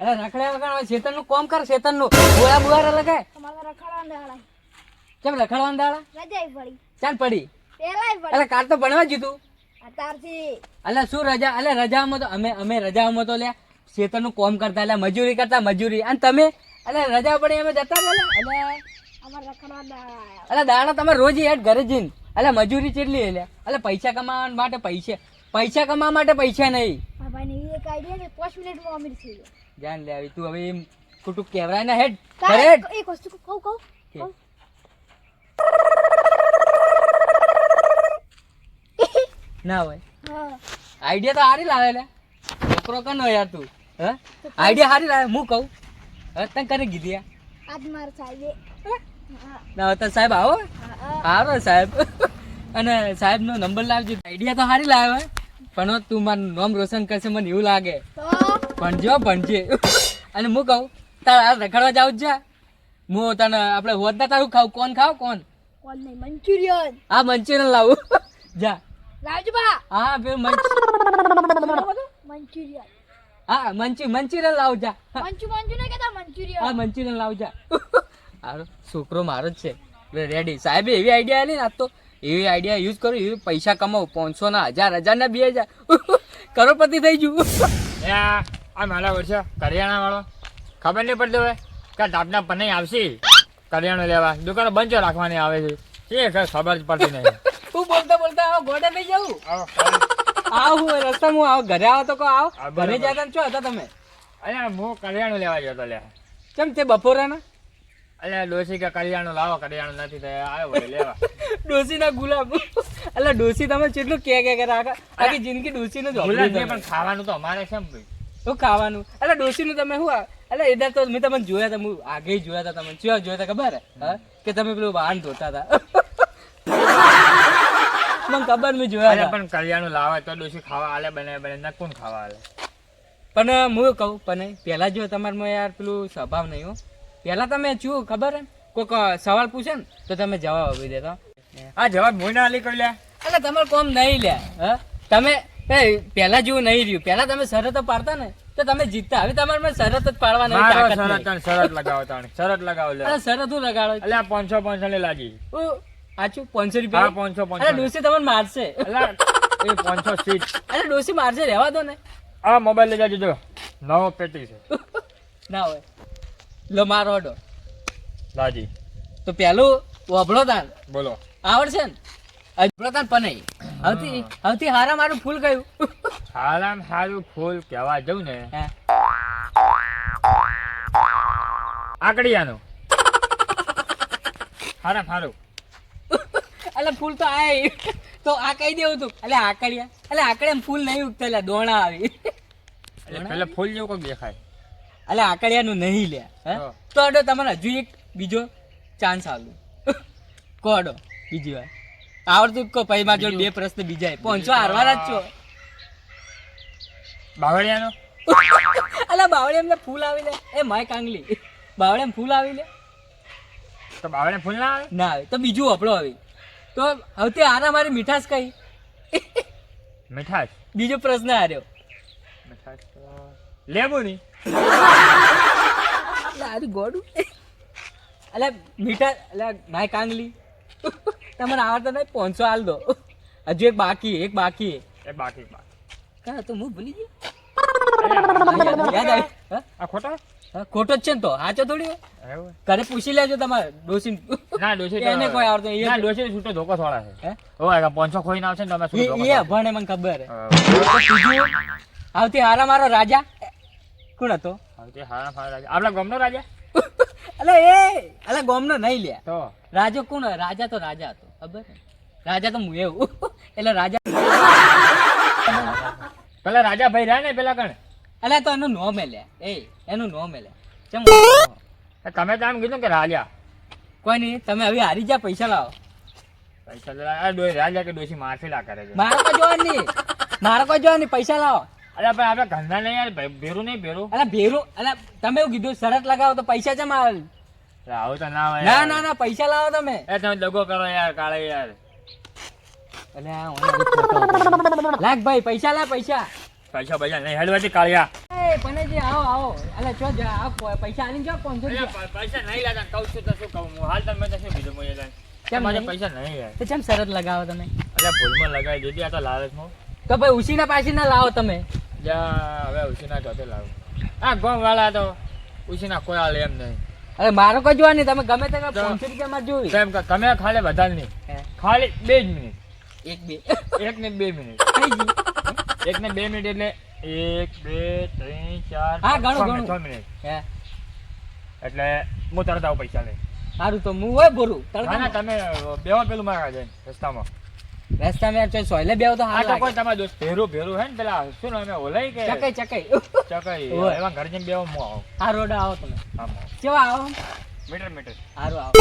અરે રખડ્યા વગર શેતનનું કોમ કર, શેતનનું ગોળા બુવારા લગાય. તમારે રખડવાનું દાડા કેમ રખડવાનું દાડા રજાઈ પડી ચાલ પડી? પેલાય પડી અલે કાલ તો ભણવા જીતું. અત્યારથી અલે શું રજા? અલે રજામાં તો અમે રજામાં તો લે શેતનનું કોમ કરતા, એટલે મજૂરી કરતા મજૂરી. અને તમે અલે રજા પડી અમે જતા રહ્યા. અલે અમારે રખડવાનું દાડા અલે દાડા તમે રોજ હેડ ઘરે જઈને અલે મજૂરી કેટલી એટલે અલે પૈસા કમાવા માટે પૈસા કમાવા માટે પૈસા નહીં. આ ભાઈને એક આઈડિયા ને 5 મિનિટમાં અમીર થઈ ગયો. જાન લે આવી તું હવે એમ કુટુક કેવરાય ના હેડ તારે ઘરે હેડ. એક વસ્તુ કહું કે? ના હોય હા આઈડિયા તો હારી લાવે લે છોકરો કનો યાર તું. હે આઈડિયા હારી લાવે હું કહું. હવે તને કરે કીધી આજ માર સાહેબે હા ના તો સાહેબ આવો હા હારો સાહેબ. અને સાહેબ નો નંબર લાવજો. આઈડિયા તો હારી લાવે પણ તું મારું નામ રોશન કરશે મને એવું લાગે. તો ભણજે અને હું કહું તાર આ રખડવા જાવ જ જા. હું તને આપણે હોદના તારું ખાવ કોણ કોણ નહીં મંચુરિયન હા મંચુરિયન લાવું જા. લાવજો બા હા પેલું મંચુરિયન હા મંચુરિયન લાવું જા. મંચુ નહીં કહેતા મંચુરિયન હા મંચુરિયન લાવું જા. હારો છોકરો મારો જ છે રેડી. સાહેબે એવી આઈડિયા આલી ને આજ તો એવી આઈડિયા યુઝ કરું એવી પૈસા કમાવું 500 ના 1000 1000 ના 2000 કરોડપતિ થઈ જવું. આ મારા વર્ષે કરિયાણા વાળો ખબર નહીં પડતી હોય કે ટાપના પનઈ આવશે કરિયાણું લેવા દુકાનો બંધ રાખવાની આવે છે એ કઈ ખબર જ પડતી નહીં. હું બોલતા આવો ગોડે થઈ જવું. આવું રસ્તામાં હું આવો ઘરે આવો તો કહો આવો. ઘરે જતા ને છો હતા તમે? અલ્યા હું કરિયાણું લેવા ગયો હતો લે. કેમ તે બપોરાના અલ્યા ડોસી કે કરિયાણું લાવો કરિયાણું નથી થયા આવ્યો વળી લેવા. ડોસી ના ગુલાબ એટલે ડોસી તમે કેટલું કે રાખા આખી જિંદગી ડોસી નું ભૂલા જ નહીં પણ ખાવાનું તો અમારે છે ભાઈ. શું ખાવાનું? એટલે ડોસી નું તમે શું એટલે એદાર તો મેં તમને જોયા હતા. હું આગે જોયા હતા તમને જોયા હતા ખબર હે કે તમે પેલું વાહન ધોતા હતા. મને ખબર મેં જોયા હતા. પણ કરિયાણું લાવે તો ડોસી ખાવા આલે બને ન કોણ ખાવા આલે. પણ હું કહું પણ પેલા જો તમારામાં યાર પેલું સ્વભાવ નહીં હો. પેલા તમે શું ખબર હે કોઈક સવાલ પૂછે ને તો તમે જવાબ આપી દેતા. આ જવાબ મોઈના આલી કરી લે. એટલે તમારે કોમ નહીં લે તમે પેલા જેવું નહીં રહ્યું. પેલા તમે શરતો પાડતા ને તો તમે જીતતા. હવે તમારે શરત જ પાડવા નહીં. શરત લગાવો તાણે શરત લગાવો લે. શરત હું લગાડો અલ્યા 500 ની લાગી. આચું 500 હા રૂપિયા 500 ડોસી તમને મારશે. અલ્યા એ 500 સીટ. અરે ડોસી મારશે રહેવા દો ને. આ મોબાઈલ લઈ જાજો જો નવો પેટી છે. ના હોય લો મારો ઓડો લાજી તો પેલું વભળો તાન બોલો. આવડશે ને અભળો તાન પનઈ હવથી હારા મારું ફૂલ ગયું. સારામાં સારું ફૂલ કહેવા જવું ને હે આકડિયાનું સારામાં સારું. એટલે ફૂલ તો આય તો આ કહી દેવું તું. એટલે આકડિયા એટલે આકડિયા ફૂલ નહીં ઉગતા. એટલે દોણા આવી એટલે પેલા ફૂલ જેવું કોક દેખાય. એટલે આકડિયાનું નહીં લે હા. તો અડો તમારે હજુ એક બીજો ચાન્સ આલું. કોડો બીજી વાર આવડતું જ કહો પછી માર જોડે 2 પ્રશ્ન બીજા 500 હારવાના જ છો. બાવળિયાનો અલા બાવળે એમને ફૂલ આવી લે એ માય કાંગલી બાવળે એમ ફૂલ આવી લે તો બાવળિયા ફૂલ ના આવે. ના આવે તો બીજું આપણો આવી તો હવે હારા મારી મીઠાશ કઈ. મીઠાશ બીજો પ્રશ્ન હાર્યો. મીઠાશ લેબુ ની આરી ગોડું અલે મીઠા અલે માય કાંગલી તમારે આવડતા નહીં 500 હાલ દો. હજુ એક બાકી એ બાકી કા તો હું ભૂલી ગયો. અલ્યા, યાદ આવી આ ખોટા ખોટો જ છે ને તો સાચો થોડી હોય. એવું? ઘરે પૂછી લેજો તમારે ડોસી ના ડોસી તો એને કોઈ આવડતું નહીં. ના ડોસી છૂટો ધોકો થોડા છે. હે ઓય 500 ખોઈને આવશે ને તમે છૂટો ધોકો એ ભણે મને ખબર હે. થોડા. તો બીજું આવતી હારા મારો રાજા કોણ હતો? હવે હારા ફારા રાજા આપણા ગામનો રાજા અલે ગોમનો નહીં લે. તો રાજો કોણ? રાજા તો રાજા હતો ખબર હે? રાજા તો હું એવું એટલે રાજા પેલા રાજા ભાઈ રહ્યા ને પેલા કણ અલે તો એનું નોમ લે એનું નોમ લે ચમ તમે તો આમ કીધું કે રાજા કોઈ નહીં. તમે હવે હારી જા પૈસા લાવો. પૈસા રાજા કે ડોસી મારફેલા કરે છે. મારે કોઈ જોવા નહીં પૈસા લાવો. અરે પણ આપણે ઘરના નહીં યાર ભેરું નહીં ભેરું. અલે ભેરું અલે તમે એવું કીધું શરત લગાવો તો પૈસા ચમ આવે? આવું તો ના હોય. ના પૈસા લાવો તમે. એ તમે દગો કરો યાર કાળે યાર. અલે લાગ ભાઈ પૈસા લા પૈસા પૈસા નહીં હેડવાથી કાળિયા. એ પનેજી આવો આવો અલે ચો જા આ પૈસા આલીને જાઓ 500 અલ્યા, રૂપિયા પૈસા નહીં લાગતા કહું છું તો શું કહું હું હાલ તમે તો શું કીધું હું એ કેમ મારે નહીં? પૈસા નહીં યાર તો કેમ શરત લગાવો તમે અલ્યા ભૂલમાં લગાવી દીધી આ તો લાલચમાં તો ભાઈ ઉસીના પાછી ના લાવો તમે જા હવે ઉછીના ચોથે લાવું આ ગોમ વાળા તો ઉછીના કોઈ હાલે એમ નહીં અરે મારો કોઈ જોવા નહીં તમે ગમે તે 500 તો- રૂપિયા માં જોઈ કેમ કે તમે ખાલી બધા નહીં હે, ખાલી 2 જ મિનિટ એક બે 1 ને 2 મિનિટ થઈ ગયું 1 ને 2 મિનિટ એટલે 1 2 3 4 હા, ઘણું, 6 ઘણું. મિનિટ હે એટલે હું તરત આવું પૈસા લઈ સારું તો હું હોય બોરું ના ના તમે બેવા પેલું મારા જઈને રસ્તામાં રસ્તામાં યાર ચોઈ સોયલે બેહો તો આ હાલ તો કોઈ તમારા દોસ્ત ભેરું હે ને પેલા શું નામ એ ઓલાઈ કે ચકાઈ ચકઈ ઓય. એવા ઘર જઈને બેવા હું આવું આ રોડ આવો તમે આમ આવું. કેવા આવો મીટર સારું આવો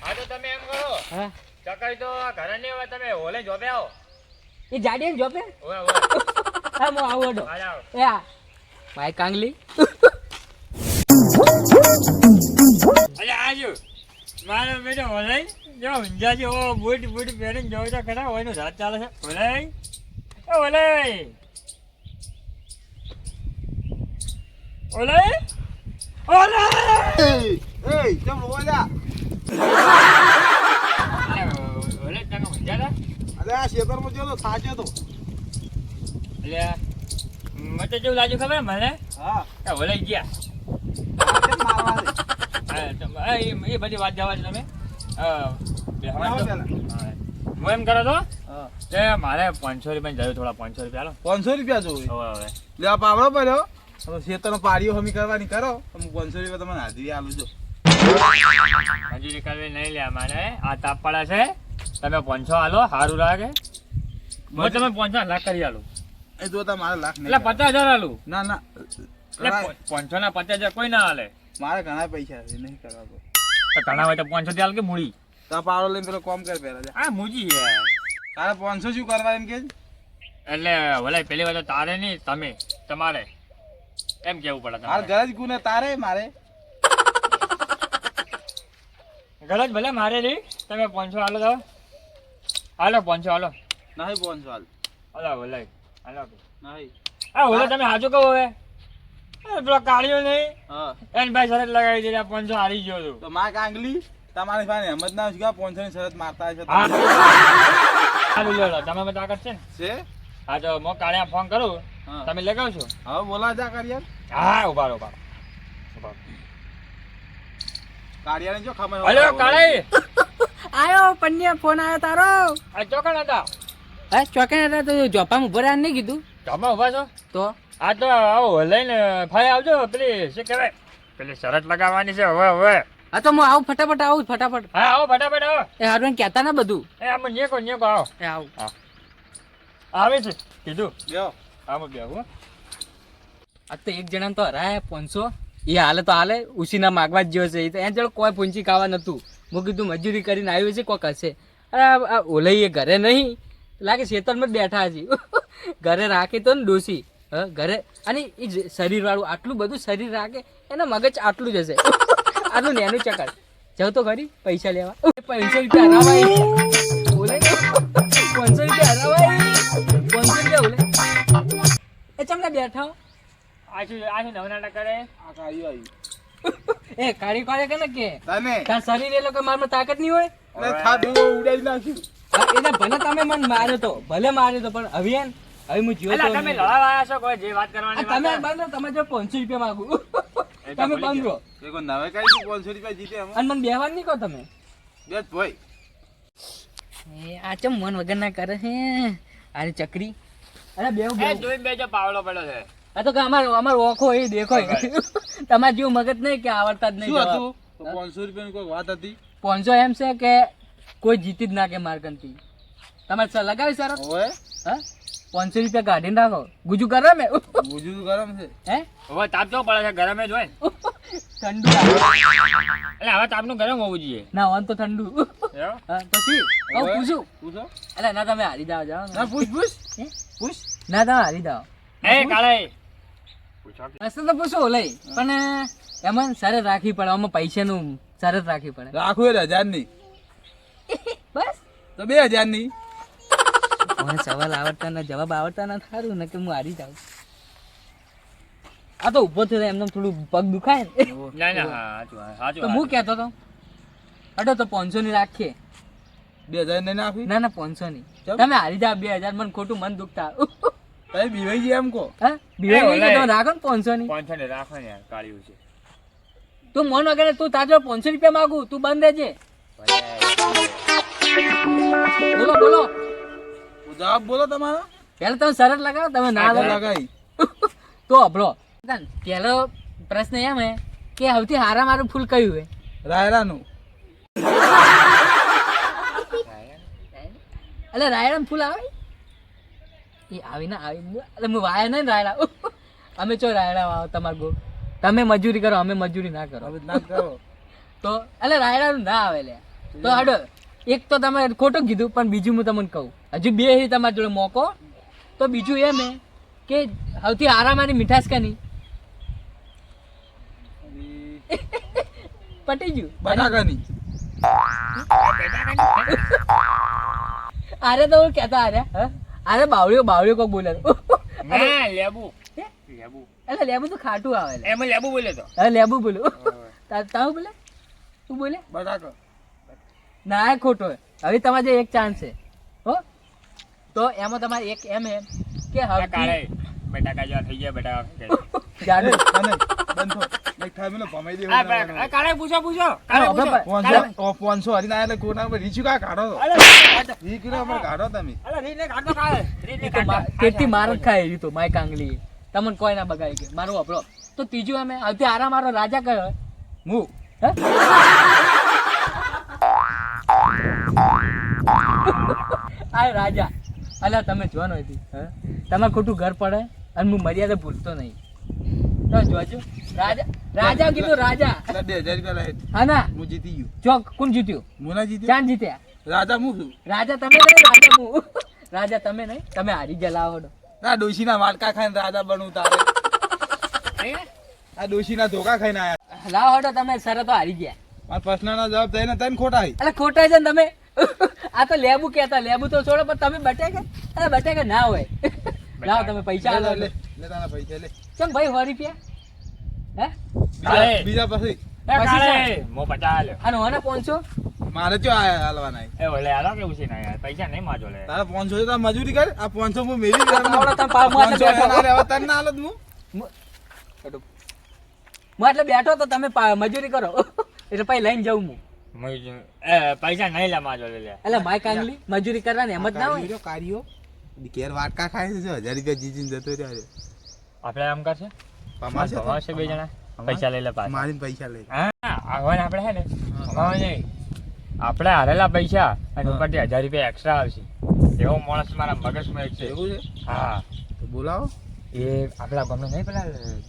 હા તો તમે એમ કરો હા ચકઈ તો ઘરે નહીં હોય તમે ઓલે જોબે આવો એ જાડી જોપે ઓય ઓય હા હું આવું અડો હાલ આવો એ આ ભાઈ કાંગલી અલ્યા આજો મારો બેટો ઓલાઈ જો ઊંઝાજી ઓ બૂટ પહેરીને જોઉં તો ખરા હોય નું રાત ચાલે છે ઓલાઈ ઓલાઈ ઓલાઈ ઓલાઈ Ê, trong lúa ra. ઓલાઈ તને ઊંઝા અરે આ ખેતરમાં જો તો થાચ્યો તો. અલ્યા મને જેવું લાગ્યું ખબર મને હા. કે ઓલાઈ ગયા આ કેમ મારવા છે? હા, તો, એ બધી વાત જવા દો તમે બેહવાનું તો. બેહો પેલા. હા. હું એમ કરો તો હા. કે મારે 500 રૂપિયા જરૂર થોડા 500 રૂપિયા હાલો 500 રૂપિયા જોવે. હવે હવે લે આ પાવડો પડ્યો. હવે ખેતરનો પાડીઓ હમી કરવાની કરો. હું 500 રૂપિયા તમને હાજરી આલું જો. મજૂરી કરવી નહીં લે મારે આ તાપ પડે છે તમે 500 હાલો સારું લાગે હું તમે 500 લાખ કરી આલું એ જો તા મારે લાખ નહીં. એટલે 50,000 હાલું ના ના. એટલે 500 ના 50,000 કોઈ ના હાલે મારે ઘણા પૈસા છે નહીં કરવા તો. તો ઘણા હોય તો 500 થી હાલ કે મૂડી તા પાવડો લઈને પેલો કોમ કર પહેલા જા. આ મૂજી યાર તારે 500 શું કરવા એમ કે છે? એટલે ભલે પેલી વાર તો તારે નહીં તમે તમારે એમ કેવું પડે મારે તમારે ઘરે જ ગુને તારે મારે. ગલત ભલે મારે નહીં તમે 500 હાલો તો હાલો 500 હાલો નહીં 500 હાલ. હાલો ભલે હાલો નહીં. આ ઓલો તમે સાચું કહો હવે પેલો કાઢ્યો નહીં હા. એને ભાઈ શરત લગાવી દીધી 500 હારી ગયો તું તો માં કાંગલી તમારી પાસે હેમત ના શું 500 ની શરત મારતા હશે હા તમે. હારું લ્યો લો તમે બધા તાકાત છે ને છે? હા તો હું કાળિયા ફોન કરું હા. તમે લગાવશો હવે બોલા જા કાઢિયા. હા ઉભા રહો, ઉભા રહો. કાઢિયાને જો ખબર હલો કાળી આયો પન્યા ફોન આયો તારો આ ચોકણ હતા હે ચોકે હતા તો જોપામાં ઉભો રહ્યા નહીં કીધું તમે ઉભા છો તો આ તો આવો લઈને ફાઈ આવજો પેલી શું કહેવાય પેલી શરત લગાવવાની છે હવે હવે હા તો હું આવું ફટાફટ હા આવો ફટાફટ આવો એ હારું કહેતા ના બધું એ આમ નેકો આવો એ આવું આવે છે કીધું લ્યો. આમ બેહું આ તો એક જણા તો હરાય 500 એ હાલે તો હાલે ઉસીના માગવા જ જેવો છે એ તો એના જોડે કોઈ પૂંચી ખાવા નતું હું કીધું મજૂરી કરીને આવ્યું છે કોક હશે અરે આ ઓલઈ એ ઘરે નહીં લાગે ખેતરમાં જ બેઠા છે ઘરે રાખે તો ને ડોસી હા ઘરે અને એ શરીર વાળું આટલું બધું શરીર રાખે એના મગજ આટલું જ હશે આટલું નેનું ચકર જાવ તો ખરી પૈસા લેવા 500 રૂપિયા હરાવાય બોલે 500 રૂપિયા હરાવાય 500 રૂપિયા બોલે એ ચમલા બેઠા હો? આ શું નવનાટા કરે આ કાઢ્યું આવ્યું. એ કાળી કાળે કે ને કે તને તાર શરીર એ લોકો મારમાં તાકાત નહીં હોય એટલે થાતું ઉડાડી નાખ્યું. હા, એને ભલે તમે મને માર્યો તો પણ હવે એન હવે હું જીવો અલા, તો તમે નહીં. લડાવા આવ્યા છો કોઈ જે વાત કરવાની આ તમે વાત બંધો તમે જો 500 રૂપિયા માંગુ એ તો તમે ભૂલી બંધો એ કોઈ નવે કાઢી 500 રૂપિયા જીતે એમ. અને મને બેહવાનું નહીં કહો તમે બેસ ભાઈ. એ આ ચમ મન વગર ના કરે છે આની ચકરી અરે બેવ એ બેવ જોઈ બેજો પાવડો પડ્યો છે આ તો કે અમાર ઓખો એ દેખો તમાર જેવું મગજ નહીં કે આવડતા જ નહીં શું જવાબ. હતું? તો 500 રૂપિયાની કોઈ વાત હતી? 500 એમ છે કે કોઈ જીતી જ ના કે મારકનથી તમારે લગાવી સર ઓય હા 500 રૂપિયા કાઢીને રાખો ગુજુ કરે મેં ગુજુ ગરમ છે. હે હવે તાપ કેવો પડે છે ગરમ જ હોય ને. ઠંડુ લાગે. એટલે હવે તાપનું ગરમ હોવું જોઈએ ના વાન તો ઠંડુ એવું? હા તો શી હું ઓય, પૂછું પૂછો. અલા ના તમે હારી જાઓ જાઓ ના પૂછ પૂછ. હે? પૂછ. ના તમે હારી જાઓ એ કાળે પૂછો કે. રસ્તો તો પૂછો લઈ પણ એમાં શરત રાખવી પડે આમાં પૈસાનું શરત રાખવી પડે રાખું એટલે 1000 ની. બસ તો 2000 ની. મને સવાલ આવડતા ના જવાબ આવડતા ના થારું ને કે હું હારી જાઉં આ તો ઊભો થયો એમને થોડું પગ દુખાય ને ના ના હા તો હું કહેતો તો અડો તો 500 ની રાખીએ 2000 નહીં આપી ના ના 500 ની કેમ? તમે હારી જાવ 2000 મને ખોટું મન દુખતા તમે બીવાઈ ગયા એમ કહો હા બીવાઈ ગઈ કે ઓલે. તમે રાખો ને 500 ની 500 ને રાખો ને યાર કાળિયું છે તું મન વગર તું તાજો 500 રૂપિયા માંગુ તું બંધ રહેજે બોલો બોલો જવાબ બોલો તમારો પેલા તમે શરત લગાવો તમે ના આગળ લગાવો લગાઈ તો અભરો પહેલો પ્રશ્ન એમ હે કે સૌથી હારા મારું ફૂલ કયું હે રાયરાનું એટલે રાયડા ફૂલ આવે એ આવી ના આવી એટલે હું વાય નહીં રાયડા અમે ચો રાયડા વાવો તમાર ગો તમે મજૂરી કરો અમે મજૂરી ના કરો હવે ના કરો તો એટલે રાયડાનું ના આવે લે તો હાડો એક તો તમે ખોટું કીધું પણ બીજું હું તમને કહું હજુ બે હી તમારી જોડે મોકો તો બીજું એમ હે કે સૌથી આરામાની મીઠાશ કાની પટી ગયું બટાકાની અરે તો હું કહેતા અરે બાવળીઓ કોક બોલે ના લેબુ એટલે લેબુ તો ખાટું આવે લે. એમાં લેબુ બોલે તો હવે લેબુ બોલ્યું તાવ બોલે તું બોલે બટાકા ના એ ખોટો હે. હવે તમારે જે એક ચાન્સ છે હો તો એમાં તમારે એક એમ હે કે કાળે હવે બટાકા જેવા થઈ ગયા બટાકા જાડુ તને બંધો નહીં થાય મને ભમાઈ દેવું આ કાળે પૂછો કાળે હવે પૂછો 500 હરીને આયા એટલે કોના પર રીચું કા કાઢો તો અલે 20 કિલો પર કાઢો તમે અલે રીને કાઢો કાળે રીને ઈ તો તેથી માર જ ખાય ઈ તો માય કાંગલી તમને કોઈ ના બગાડી કે મારું વાપરો તો ત્રીજું અમે હવે આરા મારો રાજા કયો હે? હું હે? આ રાજા અલા તમે જોવાનો હતી તમારે ખોટું ઘર પડે અને હું મર્યાદા ભૂલતો નહીં તો જોજો રાજા કીધું રાજા એટલે 2000 રૂપિયા લાય હા ના હું જીતી ગયો ચોક કોણ જીત્યું હું ના જીત્યો ચાંદ જીત્યા રાજા હું છું રાજા તમે નહીં રાજા હું રાજા તમે નહીં તમે હારી ગયા લાવો ના ડોશીના વાટકા ખાઈને રાજા બનવું તારે આ ડોશીના ધોકા ખાઈને આયા લાવો હડો તમે શરતો હારી ગયા મારા પ્રશ્નના જવાબ થઈને તને ખોટા હી એટલે ખોટા છે ને તમે આ તો લેબુ કહેતા લેબુ તો છોડો પણ તમે બટેકા અરે બટેકા ના હોય લાવો તમે પૈસા લે આલો લે લે તારા પૈસા લે ચમ ભાઈ 100 રૂપિયા હે અરે. બીજા પછી એ કાળે મો પચાસ લ્યો અને હોના 500 મારે ચો આયા હાલવાના એ ઓલે આલો કેવું છે ના યાર પૈસા નહીં માજો લે તારા 500 છે તાર મજૂરી કર આ 500 હું મેરી આવડો તને પાવ માં એટલે બેઠો. હવે તને ના આલો હું હું એટલે બેઠો તો તમે મજૂરી કરો એટલે પછી લઈને જાઉં હું પૈસા નહીં લે માજો લે એટલે માય કાંગલી મજૂરી કરવાની એમ જ ના હોય કારીઓ કેર વાટકા ખાય છે 1000 રૂપિયા જીજીને જતો રહ્યો આપણે એમ કરશે પમાશે તો. ભમાશે બે જણા પૈસા લઈ લે પાછા મારીને પૈસા લે હા હવે આપણે હે ને ભમાવા નહીં આપણે હારેલા પૈસા અને ઉપરથી 1000 રૂપિયા એક્સ્ટ્રા આવશે એવો માણસ મારા મગજમાં એક છે એવું છે હા તો બોલાવો એ આપણા ગામનો નહીં પેલા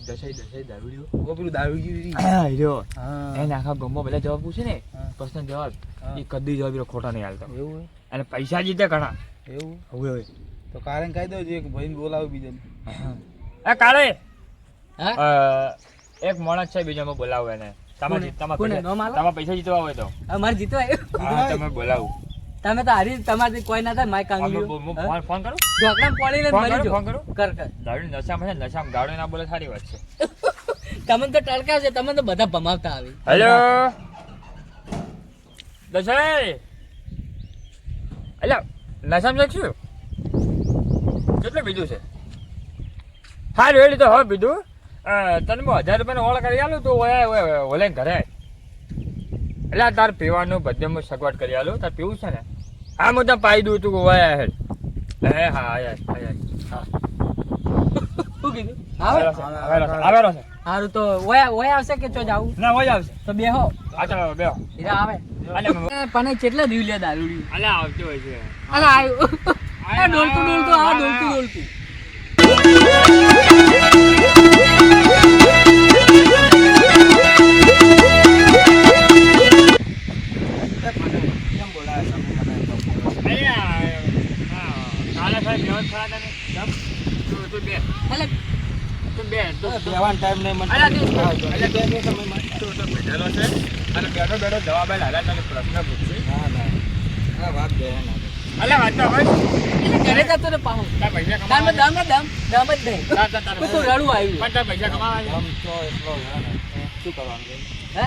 દસાઈ દારૂડિયો ઓ પેલું દારૂ ગીરી હા હીરો હા એને આખા ગામમાં બધા જવાબ પૂછે ને હા. પ્રશ્ન જવાબ હા. એ કદી જવાબ એનો ખોટા નહીં હાલતો એવું હોય અને પૈસા જીતે ઘણા એવું હવે હવે તો કારણ કહી દો એક ભાઈને બોલાવો બીજાને એ કાળે હા એક માણસ છે બીજો મેં બોલાવું એને કોને? કોને? નો માલો? તમારે પૈસા જીતવા હોય તો હવે મારે જીતવા હા તમે બોલાવું તમે તો હારી તમારી કોઈ ના થાય માય કાંગલી ફોન કરું ઢોકળા પડીને ફોન મરી કરું, જો ફોન કરું? કર કર દારૂ નશામાં છે નશામાં ગાડો ના બોલે સારી વાત છે તમને તો ટળકા છે તમે તો બધા ભમાવતા આવી હેલો દસાઈ અલ્યા નશામાં જઈશું કેટલું બીજું છે સારું એડી તો હવે બીજું તને હું 1000 રૂપિયાનો ઓળખ કરી આલું તો ઓલે ઘરે એટલે તાર પીવાનું બધે હું સગવડ કરી આલું તાર પીવું છે ને હા હું તને પાઈ દઉં તું ઓયા હેડ હે હા આયા શું કીધું આવે આવેલો છે સારું તો ઓય આવશે કે ચો જાવું ના હોય આવશે તો બેહો હા ચાલો બેહો હીરા આવે પણ કેટલા દીવ લે દારૂડી અલે આવતી હોય છે અરે આવ્યું આ ડોલતું ડોલતું આ ડોલતું ડોલતું એટલે બેવાનો ટાઈમ નહીં મને અલા, તું- એટલે બે સમયમાં બેઠેલો છે અને બેઠો બેઠો જવાબ લાલા તને પ્રશ્ન પૂછશે હા વાત બે અલે વાત તો હોય એટલે ઘરે જતો રે પાહો તાર પૈસા તાર કમાવા દમ દમ દમ જ નહીં તાર તું રડું આવ્યું પણ તાર પૈસા કમાવા છે. આમ તો એટલો હે ને. શું કરવાનું છે? હે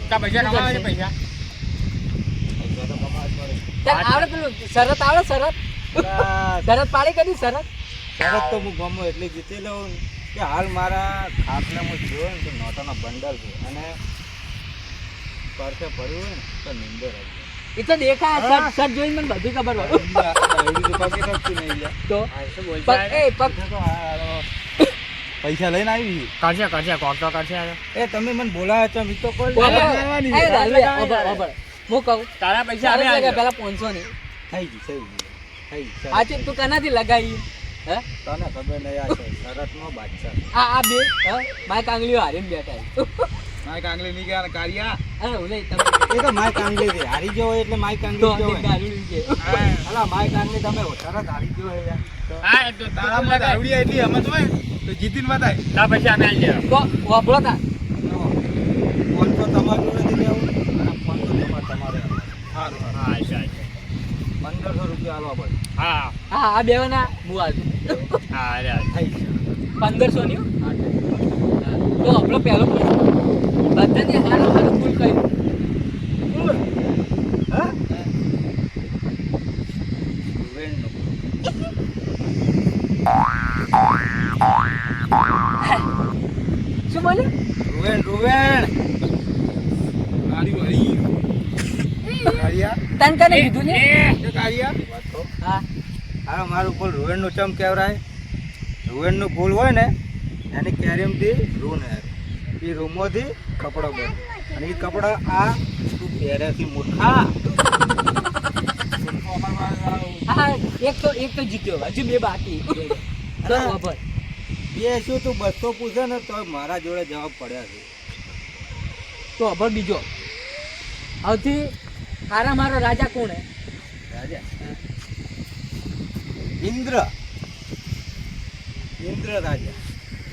તાર પૈસા કમાવા છે પૈસા પૈસા તો કમાવા જ પડે. તાર આવડે પેલું શરત આવડે શરત આ શરત પાડી કરી શરત શરત તો હું ગમો એટલે જીતી લઉં ને કે હાલ મારા ખાટલામાં જોયો ને તો નોટાના બંડલ છે અને પરસે પડ્યું હોય ને તો નીંદર આવી એ તો દેખાય શર્ટ શર્ટ જોઈને મને બધી ખબર હોય તો પગ એ પગ પૈસા લઈને આવી કરશે કોક તો કરશે એ તમે મને બોલાયા છો મી તો કોઈ એ દાદુ ઓબર હું કહું તારા પૈસા અમે શરત લગાય આલ્યો. પેલા 500 ની થઈ ગઈ આ છે તું કનાથી લગાવી હે તને ખબર નહીં આ છે શરતનો બાદશાહ આ બે હા માય કાંગલીઓ હારીને બેઠા માય કાંગલી નહીં ગયા કારિયા અરે ઓલે તમે એ તો માય કાંગલી છે હારી ગયો હોય એટલે માય તો કાંગલી જ અંદર હોય દારૂ છે અલા માય કાંગલી તમે શરત હારી ગયો હોય યાર હા તો તારામાં દાવડી એટલી સમજ હોય તો જીતીને બતાય તારા પૈસા અમે આલી દેવા. તો વાપરો તા ફોન તો તમારે જોડેથી લેવું અને ફોન તો તમારે સારું હા અચ્છા 1500 રૂપિયા આલવા પડે હા હા આ બેવાના હું આલ હા અરે થઈ ગયું 1500 ની તો આપણો પહેલો પ્રશ્ન બધાને હારો હારો ફૂલ કર્યું હા વેણનો શું બોલે રૂવેણ ગાડી વળી કારિયા તન કને કીધું ને એ કારિયા હા હા મારું ફૂલ રૂવેણનું ચમ કહેવાય રૂવેણનું ફૂલ હોય ને એની કેરીમથી રૂ ને એ રૂમોથી કપડો બને અને એ કપડા આ તું પહેરેથી મૂર્ખા હા એક તો જીત્યો હજુ બે બાકી તો ખબર બે શું તું 200 પૂછે ને તો મારા જોડે જવાબ પડ્યા છે તો ખબર બીજો સૌથી હારા મારો રાજા કોણ હે રાજા ઇન્દ્ર ઇન્દ્ર રાજા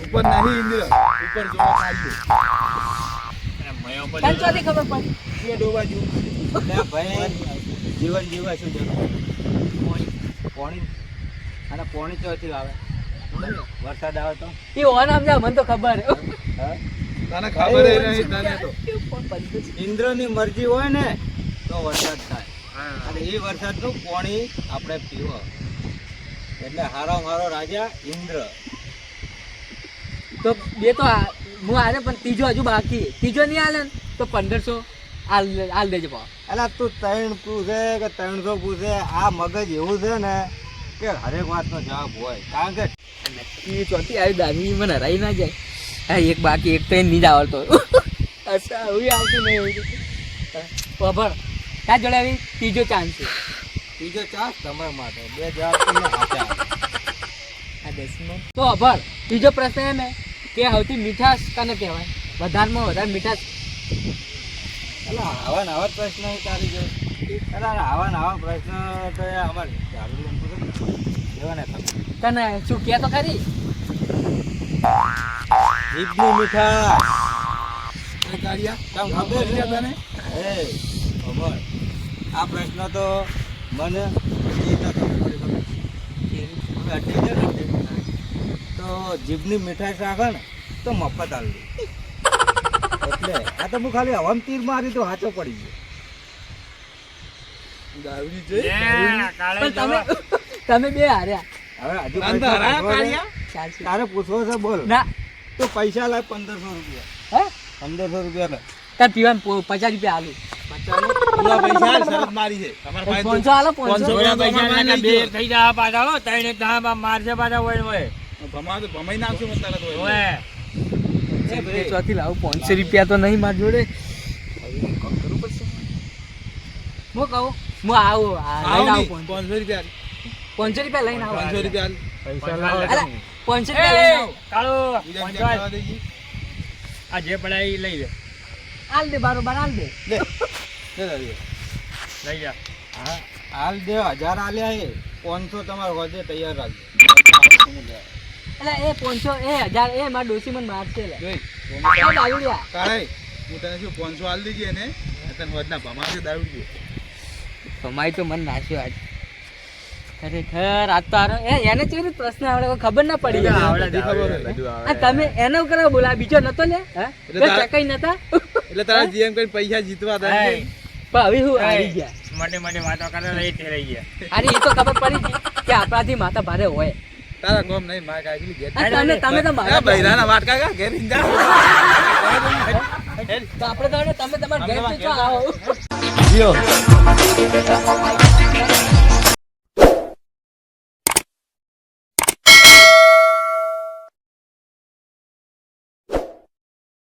ઉપર નહીં ઇન્દ્ર ઉપર જોવા ખાલી મયો પર તને ચોથી ખબર પડી એ ડોબા જો લે ભાઈ જીવન જીવા શું જરૂર પાણી અને પાણી ચોથી આવે વરસાદ આવે તો એ ઓન સમજા મને તો ખબર હે તને ખબર નહીં તને તો ઇન્દ્રની મરજી હોય ને તો વરસાદ થાય અને એ વરસાદનું પાણી આપણે પીવો એટલે હારો મારો રાજા ઇન્દ્ર તો બે તો હું આલે પણ ત્રીજો હજુ બાકી ત્રીજો નહીં આલે ને તો 1500 આલ દેજો ભાવ એટલે તું 3 પૂછે કે 300 પૂછે આ મગજ એવું છે ને કે હરેક વાતનો જવાબ હોય કારણ કે નક્કી ચોથી આવી દાદી મને હરાઈ ના જાય હા એક બાકી એક તો એ નહીં જ આવડતો અચ્છા હું આવતું નહીં ખબર ક્યાં જોડે આવી ત્રીજો ચાન્સ છે ત્રીજો ચાન્સ તમારા માટે બે જવાબ તમને સાચા આવે. આ 10 તો ખબર ત્રીજો પ્રશ્ન એમ હે કે સૌથી મીઠાશ કને કહેવાય વધારમાં વધારે મીઠાશ એટલે આવા ને આવા જ પ્રશ્ન તારી જો એટલે આવા ને આવા પ્રશ્ન તો એ અમારે ચાલુ જેવા ને તમે તને શું કહે તો ખરી જીભની મીઠાશ ખબર છે તને એ ખબર આ પ્રશ્ન તો મને એ તો ખબર પડી. તો જીભની મીઠાશ રાખે ને તો મફત આલ એટલે આ તો હું ખાલી હવામાં તીર મારી તો હાચો પડી ગયો કાળે પણ તમે બે હાર્યા હવે હજુ પૈસા પૂછવો છે? ચાલશે તારે પૂછવો છે બોલ ના તો પૈસા લાય 1500 રૂપિયા હે 1500 રૂપિયા લાય તાર પીવાનું 50 રૂપિયા આલુ પૈસા શરત મારી છે તમારે 500 આલો 500 થોડા પૈસા ના બે થઈ જા પાછા હો ત્રણ એક દા મારશે પાછા હોય હોય ભમાઈ નાખશું મત તારે તો હોય ચોથી લાવું 500 રૂપિયા તો નહીં માર જોડે હું કહું હું આવું લઈને આવું 500 રૂપિયા 500 રૂપિયા લઈને આવું 500 રૂપિયા પૈસા લાવો અલા, 500 રૂપિયા લઈને આવું કાળો બીજા પંચાયત. જવા દેજી આ જે પડાય ઈ લઈ લે હાલ દે બારોબાર હાલ દે લે રવિ લઈ જા હા હાલ દે 1000 આલ્યા હે 500 તમારે હોદે તૈયાર રાખજો એટલે એ 500 એ 1000 એ માર ડોસી મને મારશે લે જોઈ એ દારૂડિયા કાળે હું તને શું 500 આલ દીધી ને તને વધના ભમાશે દારૂ કમાઈ તો મન નાખ્યો આજ ખરેખર આ તો એને કેવી રીતે પ્રશ્ન આવડે કોઈ ખબર ના પડી બધું આ આવડે, ખબર હોય. બધું આવડે. તમે એનો કરો બોલા બીજો નતો લે હા એટલે તાર- કઈ નતા એટલે તારા જીએમ કરીને પૈસા જીતવા હતા હાય. પણ હવે હું હારી ગયા મોટી મોટી વાતો કરે તો એ ઠેરાઈ ગયા. અરે એ તો ખબર પડી ગઈ કે આપણાથી માથા ભારે હોય તારા ગોમ નહીં માર કાકી ઘેર આ તમે તો મારા બૈરાના વાટકા કા ઘેર ઈંદા તો આપણે તો તમે તમારા ઘેર થી તો આવો જીઓ